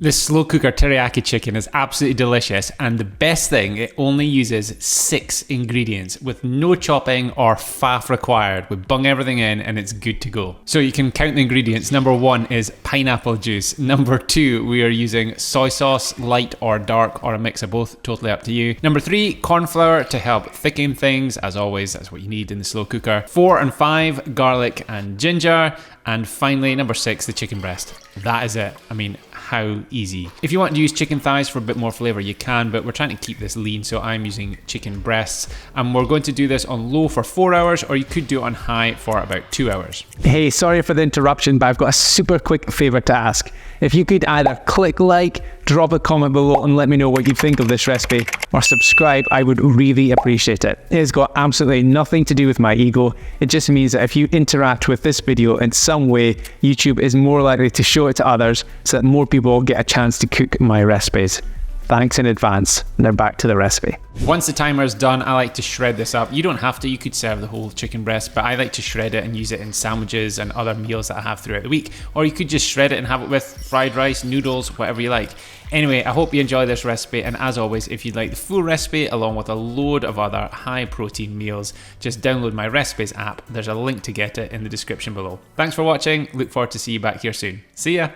This slow cooker teriyaki chicken is absolutely delicious, and the best thing, it only uses 6 ingredients with no chopping or faff required. We bung everything in and it's good to go. So you can count the ingredients. Number 1 is pineapple juice. Number 2, we are using soy sauce, light or dark or a mix of both, totally up to you. Number 3, corn flour to help thicken things. As always, that's what you need in the slow cooker. 4 and 5, garlic and ginger. And finally, number 6, the chicken breast. That is it. I mean, how easy. If you want to use chicken thighs for a bit more flavor, you can, but we're trying to keep this lean, so I'm using chicken breasts. And we're going to do this on low for 4 hours, or you could do it on high for about 2 hours. Hey, sorry for the interruption, but I've got a super quick favor to ask. If you could either click like, drop a comment below and let me know what you think of this recipe, or subscribe, I would really appreciate it. It has got absolutely nothing to do with my ego. It just means that if you interact with this video in some way, YouTube is more likely to show it to others so that more people get a chance to cook my recipes. Thanks in advance. Now back to the recipe. Once the timer is done, I like to shred this up. You don't have to, you could serve the whole chicken breast, but I like to shred it and use it in sandwiches and other meals that I have throughout the week. Or you could just shred it and have it with fried rice, noodles, whatever you like. Anyway, I hope you enjoy this recipe, and as always, if you'd like the full recipe along with a load of other high protein meals, just download my recipes app. There's a link to get it in the description below. Thanks for watching. Look forward to see you back here soon. See ya!